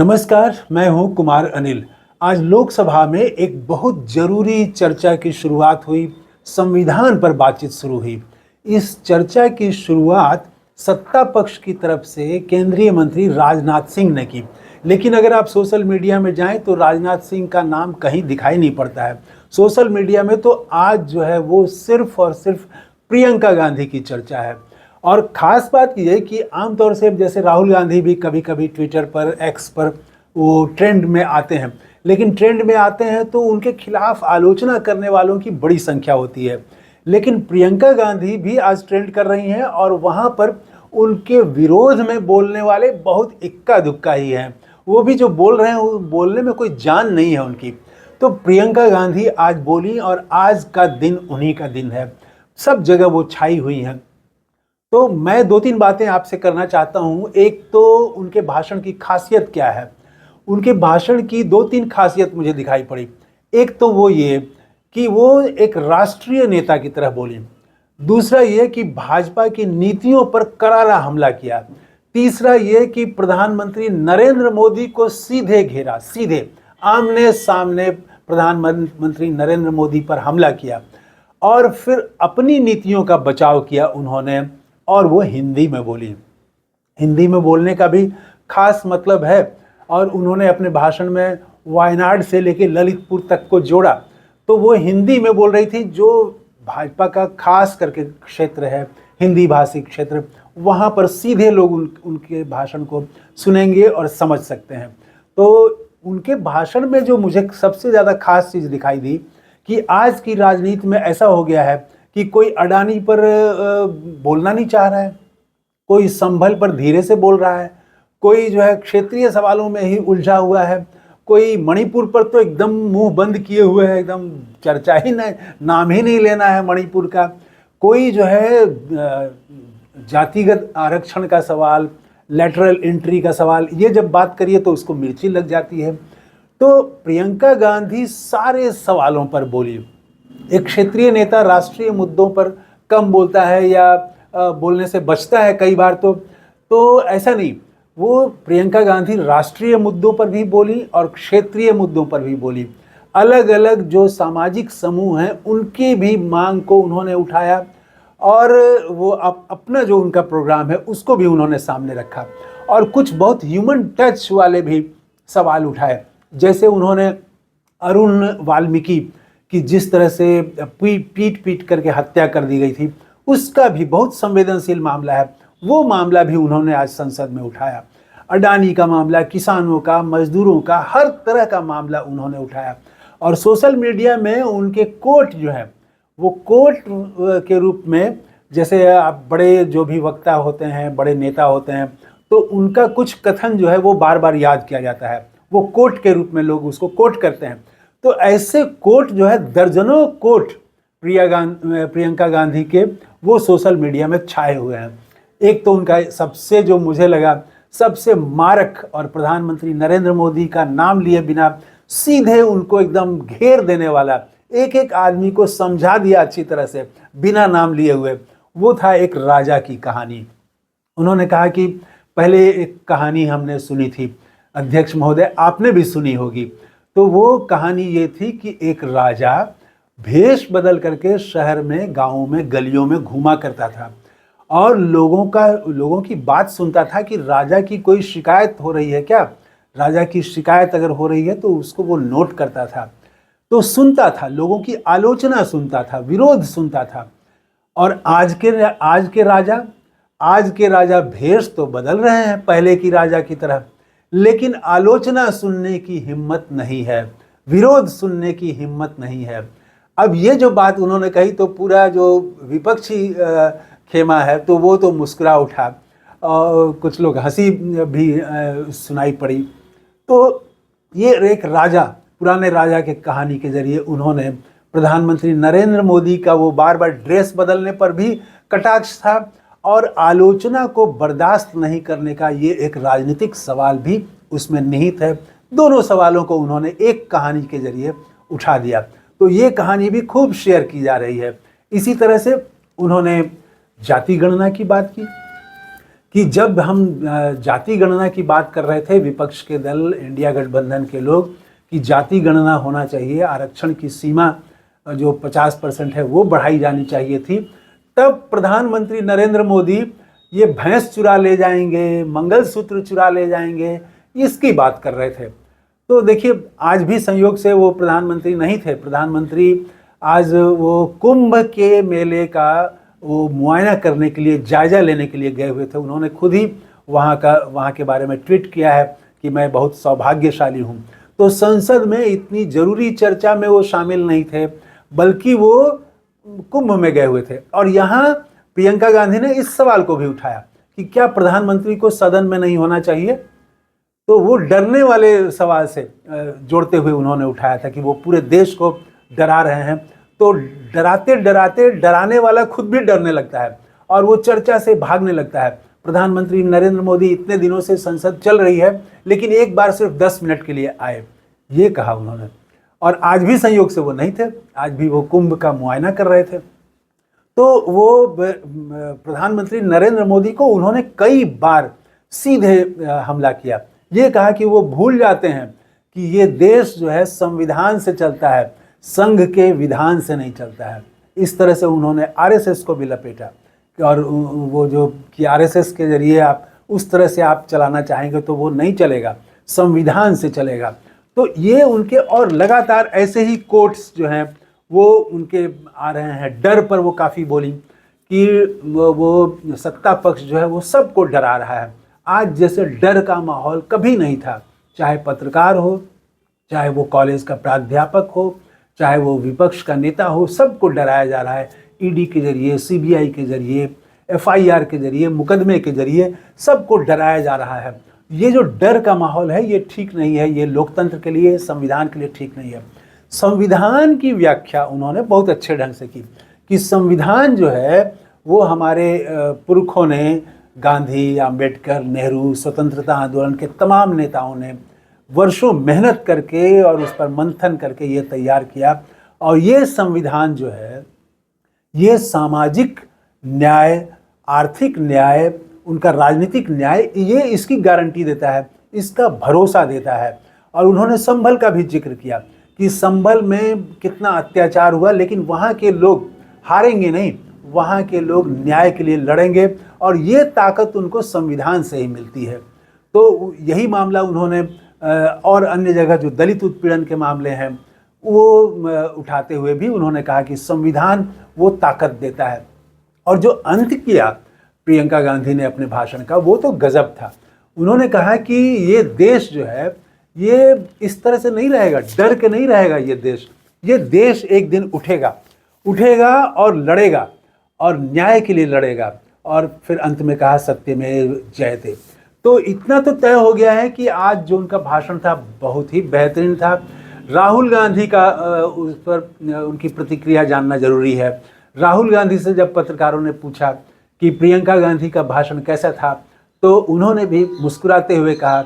नमस्कार, मैं हूं कुमार अनिल। आज लोकसभा में एक बहुत जरूरी चर्चा की शुरुआत हुई। संविधान पर बातचीत शुरू हुई। इस चर्चा की शुरुआत सत्ता पक्ष की तरफ से केंद्रीय मंत्री राजनाथ सिंह ने की। लेकिन अगर आप सोशल मीडिया में जाएं तो राजनाथ सिंह का नाम कहीं दिखाई नहीं पड़ता है। सोशल मीडिया में तो आज जो है वो सिर्फ और सिर्फ प्रियंका गांधी की चर्चा है। और ख़ास बात ये है कि आमतौर से जैसे राहुल गांधी भी कभी कभी ट्विटर पर, एक्स पर वो ट्रेंड में आते हैं, लेकिन ट्रेंड में आते हैं तो उनके खिलाफ आलोचना करने वालों की बड़ी संख्या होती है। लेकिन प्रियंका गांधी भी आज ट्रेंड कर रही हैं और वहाँ पर उनके विरोध में बोलने वाले बहुत इक्का दुक्का ही हैं। वो भी जो बोल रहे हैं वो बोलने में कोई जान नहीं है उनकी। तो प्रियंका गांधी आज बोली और आज का दिन उन्हीं का दिन है। सब जगह वो छाई हुई हैं। तो मैं दो तीन बातें आपसे करना चाहता हूँ। एक तो उनके भाषण की खासियत क्या है। उनके भाषण की दो तीन खासियत मुझे दिखाई पड़ी। एक तो वो ये कि वो एक राष्ट्रीय नेता की तरह बोली। दूसरा ये कि भाजपा की नीतियों पर करारा हमला किया। तीसरा ये कि प्रधानमंत्री नरेंद्र मोदी को सीधे घेरा, सीधे आमने सामने प्रधानमंत्री नरेंद्र मोदी पर हमला किया और फिर अपनी नीतियों का बचाव किया उन्होंने। और वो हिंदी में बोली। हिंदी में बोलने का भी खास मतलब है और उन्होंने अपने भाषण में वायनाड से लेकर ललितपुर तक को जोड़ा। तो वो हिंदी में बोल रही थी, जो भाजपा का खास करके क्षेत्र है, हिंदी भाषी क्षेत्र, वहाँ पर सीधे लोग उनके भाषण को सुनेंगे और समझ सकते हैं। तो उनके भाषण में जो मुझे सबसे ज़्यादा खास चीज़ दिखाई दी कि आज की राजनीति में ऐसा हो गया है कि कोई अडानी पर बोलना नहीं चाह रहा है, कोई संभल पर धीरे से बोल रहा है, कोई जो है क्षेत्रीय सवालों में ही उलझा हुआ है, कोई मणिपुर पर तो एकदम मुंह बंद किए हुए है, एकदम चर्चा ही नहीं, नाम ही नहीं लेना है मणिपुर का। कोई जो है जातिगत आरक्षण का सवाल, लेटरल एंट्री का सवाल, ये जब बात करिए तो उसको मिर्ची लग जाती है। तो प्रियंका गांधी सारे सवालों पर बोली। एक क्षेत्रीय नेता राष्ट्रीय मुद्दों पर कम बोलता है या बोलने से बचता है कई बार। तो ऐसा नहीं, वो प्रियंका गांधी राष्ट्रीय मुद्दों पर भी बोली और क्षेत्रीय मुद्दों पर भी बोली। अलग अलग जो सामाजिक समूह हैं उनकी भी मांग को उन्होंने उठाया और वो अपना जो उनका प्रोग्राम है उसको भी उन्होंने सामने रखा। और कुछ बहुत ह्यूमन टच वाले भी सवाल उठाए, जैसे उन्होंने अरुण वाल्मीकि कि जिस तरह से पीट पीट करके हत्या कर दी गई थी, उसका भी बहुत संवेदनशील मामला है, वो मामला भी उन्होंने आज संसद में उठाया। अडानी का मामला, किसानों का, मजदूरों का, हर तरह का मामला उन्होंने उठाया। और सोशल मीडिया में उनके कोट जो है वो कोट के रूप में, जैसे आप बड़े जो भी वक्ता होते हैं, बड़े नेता होते हैं, तो उनका कुछ कथन जो है वो बार बार याद किया जाता है, वो कोट के रूप में लोग उसको कोट करते हैं। तो ऐसे कोट जो है दर्जनों कोट प्रियंका गांधी के वो सोशल मीडिया में छाए हुए हैं। एक तो उनका सबसे जो मुझे लगा सबसे मारक और प्रधानमंत्री नरेंद्र मोदी का नाम लिए बिना सीधे उनको एकदम घेर देने वाला, एक एक आदमी को समझा दिया अच्छी तरह से बिना नाम लिए हुए, वो था एक राजा की कहानी। उन्होंने कहा कि पहले एक कहानी हमने सुनी थी, अध्यक्ष महोदय आपने भी सुनी होगी। तो वो कहानी ये थी कि एक राजा भेष बदल करके शहर में, गाँव में, गलियों में घूमा करता था और लोगों की बात सुनता था कि राजा की कोई शिकायत हो रही है क्या। राजा की शिकायत अगर हो रही है तो उसको वो नोट करता था, तो सुनता था, लोगों की आलोचना सुनता था, विरोध सुनता था। और आज के राजा भेष तो बदल रहे हैं पहले की राजा की तरह, लेकिन आलोचना सुनने की हिम्मत नहीं है, विरोध सुनने की हिम्मत नहीं है। अब ये जो बात उन्होंने कही तो पूरा जो विपक्षी खेमा है तो वो तो मुस्कुरा उठा और कुछ लोग हंसी भी सुनाई पड़ी। तो ये एक राजा, पुराने राजा के कहानी के जरिए उन्होंने प्रधानमंत्री नरेंद्र मोदी का वो बार बार ड्रेस बदलने पर भी कटाक्ष था और आलोचना को बर्दाश्त नहीं करने का ये एक राजनीतिक सवाल भी उसमें निहित है। दोनों सवालों को उन्होंने एक कहानी के जरिए उठा दिया। तो ये कहानी भी खूब शेयर की जा रही है। इसी तरह से उन्होंने जाति गणना की बात की कि जब हम जाति गणना की बात कर रहे थे, विपक्ष के दल, इंडिया गठबंधन के लोग, कि जाति गणना होना चाहिए, आरक्षण की सीमा जो 50% है वो बढ़ाई जानी चाहिए थी, तब प्रधानमंत्री नरेंद्र मोदी ये भैंस चुरा ले जाएंगे, मंगलसूत्र चुरा ले जाएंगे, इसकी बात कर रहे थे। तो देखिए, आज भी संयोग से वो प्रधानमंत्री नहीं थे। प्रधानमंत्री आज वो कुंभ के मेले का वो मुआयना करने के लिए, जायजा लेने के लिए गए हुए थे। उन्होंने खुद ही वहाँ के बारे में ट्वीट किया है कि मैं बहुत सौभाग्यशाली हूँ। तो संसद में इतनी जरूरी चर्चा में वो शामिल नहीं थे, बल्कि वो कुंभ में गए हुए थे। और यहाँ प्रियंका गांधी ने इस सवाल को भी उठाया कि क्या प्रधानमंत्री को सदन में नहीं होना चाहिए। तो वो डरने वाले सवाल से जोड़ते हुए उन्होंने उठाया था कि वो पूरे देश को डरा रहे हैं। तो डराते डराते डराने वाला खुद भी डरने लगता है और वो चर्चा से भागने लगता है। प्रधानमंत्री नरेंद्र मोदी इतने दिनों से संसद चल रही है, लेकिन एक बार सिर्फ 10 मिनट के लिए आए, ये कहा उन्होंने। और आज भी संयोग से वो नहीं थे, आज भी वो कुंभ का मुआयना कर रहे थे। तो वो प्रधानमंत्री नरेंद्र मोदी को उन्होंने कई बार सीधे हमला किया। ये कहा कि वो भूल जाते हैं कि ये देश जो है संविधान से चलता है, संघ के विधान से नहीं चलता है। इस तरह से उन्होंने आरएसएस को भी लपेटा और वो जो कि आरएसएस के जरिए आप उस तरह से आप चलाना चाहेंगे तो वो नहीं चलेगा, संविधान से चलेगा। तो ये उनके, और लगातार ऐसे ही कोट्स जो हैं वो उनके आ रहे हैं। डर पर वो काफ़ी बोली कि वो सत्ता पक्ष जो है वो सबको डरा रहा है। आज जैसे डर का माहौल कभी नहीं था, चाहे पत्रकार हो, चाहे वो कॉलेज का प्राध्यापक हो, चाहे वो विपक्ष का नेता हो, सबको डराया जा रहा है। ईडी के जरिए, सीबीआई के जरिए, एफआईआर के जरिए, मुकदमे के जरिए सबको डराया जा रहा है। ये जो डर का माहौल है ये ठीक नहीं है, ये लोकतंत्र के लिए, संविधान के लिए ठीक नहीं है। संविधान की व्याख्या उन्होंने बहुत अच्छे ढंग से की कि संविधान जो है वो हमारे पुरखों ने, गांधी, अम्बेडकर, नेहरू, स्वतंत्रता आंदोलन के तमाम नेताओं ने वर्षों मेहनत करके और उस पर मंथन करके ये तैयार किया। और ये संविधान जो है ये सामाजिक न्याय, आर्थिक न्याय, उनका राजनीतिक न्याय, ये इसकी गारंटी देता है, इसका भरोसा देता है। और उन्होंने संभल का भी जिक्र किया कि संभल में कितना अत्याचार हुआ, लेकिन वहाँ के लोग हारेंगे नहीं, वहाँ के लोग न्याय के लिए लड़ेंगे और ये ताकत उनको संविधान से ही मिलती है। तो यही मामला उन्होंने और अन्य जगह जो दलित उत्पीड़न के मामले हैं वो उठाते हुए भी उन्होंने कहा कि संविधान वो ताकत देता है। और जो अंत किया प्रियंका गांधी ने अपने भाषण का, वो तो गजब था। उन्होंने कहा कि ये देश जो है ये इस तरह से नहीं रहेगा, डर के नहीं रहेगा ये देश एक दिन उठेगा और लड़ेगा और न्याय के लिए लड़ेगा। और फिर अंत में कहा सत्यमेव जयते। तो इतना तो तय हो गया है कि आज जो उनका भाषण था बहुत ही बेहतरीन था। राहुल गांधी का उस पर उनकी प्रतिक्रिया जानना जरूरी है। राहुल गांधी से जब पत्रकारों ने पूछा कि प्रियंका गांधी का भाषण कैसा था, तो उन्होंने भी मुस्कुराते हुए कहा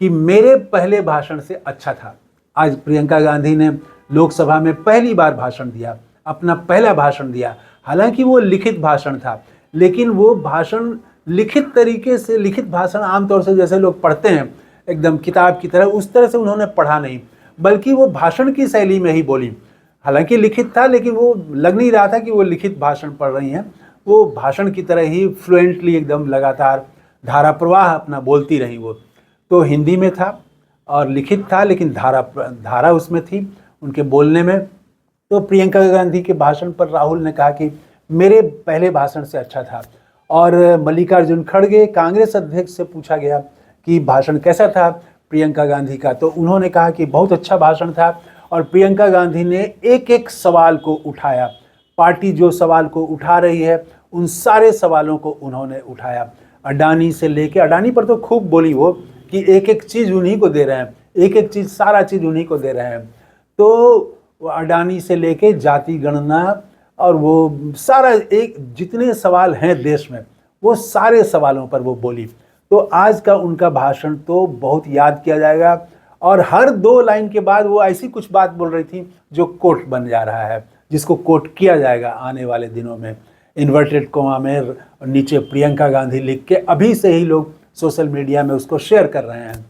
कि मेरे पहले भाषण से अच्छा था। आज प्रियंका गांधी ने लोकसभा में पहली बार भाषण दिया, अपना पहला भाषण दिया। हालांकि वो लिखित भाषण था, लेकिन वो भाषण लिखित तरीके से, लिखित भाषण आमतौर से जैसे लोग पढ़ते हैं एकदम किताब की तरह, उस तरह से उन्होंने पढ़ा नहीं, बल्कि वो भाषण की शैली में ही बोली। हालांकि लिखित था, लेकिन वो लग नहीं रहा था कि वो लिखित भाषण पढ़ रही हैं। वो भाषण की तरह ही फ्लुएंटली एकदम लगातार धारा प्रवाह अपना बोलती रही। वो तो हिंदी में था और लिखित था, लेकिन धारा उसमें थी उनके बोलने में। तो प्रियंका गांधी के भाषण पर राहुल ने कहा कि मेरे पहले भाषण से अच्छा था। और मल्लिकार्जुन खड़गे कांग्रेस अध्यक्ष से पूछा गया कि भाषण कैसा था प्रियंका गांधी का, तो उन्होंने कहा कि बहुत अच्छा भाषण था। और प्रियंका गांधी ने एक एक सवाल को उठाया, पार्टी जो सवाल को उठा रही है उन सारे सवालों को उन्होंने उठाया। अडानी से लेके, अडानी पर तो खूब बोली वो कि एक एक चीज़ उन्हीं को दे रहे हैं, एक एक चीज़, सारा चीज़ उन्हीं को दे रहे हैं। तो अडानी से लेके जाति गणना और वो सारा, एक जितने सवाल हैं देश में, वो सारे सवालों पर वो बोली। तो आज का उनका भाषण तो बहुत याद किया जाएगा। और हर 2 लाइन के बाद वो ऐसी कुछ बात बोल रही थी जो कोट बन जा रहा है, जिसको कोट किया जाएगा आने वाले दिनों में। इन्वर्टेड कोमा में नीचे प्रियंका गांधी लिख के अभी से ही लोग सोशल मीडिया में उसको शेयर कर रहे हैं।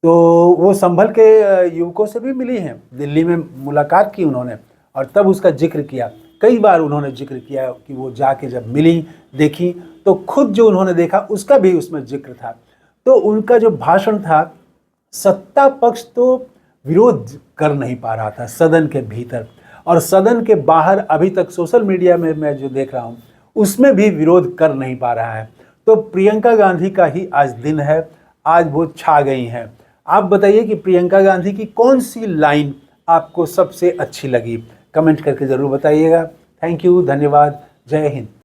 तो वो संभल के युवकों से भी मिली हैं, दिल्ली में मुलाकात की उन्होंने और तब उसका जिक्र किया। कई बार उन्होंने जिक्र किया कि वो जाके जब मिली, देखी, तो खुद जो उन्होंने देखा उसका भी उसमें जिक्र था। तो उनका जो भाषण था, सत्ता पक्ष तो विरोध कर नहीं पा रहा था सदन के भीतर, और सदन के बाहर अभी तक सोशल मीडिया में मैं जो देख रहा हूँ उसमें भी विरोध कर नहीं पा रहा है। तो प्रियंका गांधी का ही आज दिन है, आज वो छा गई हैं। आप बताइए कि प्रियंका गांधी की कौन सी लाइन आपको सबसे अच्छी लगी, कमेंट करके ज़रूर बताइएगा। थैंक यू, धन्यवाद, जय हिंद।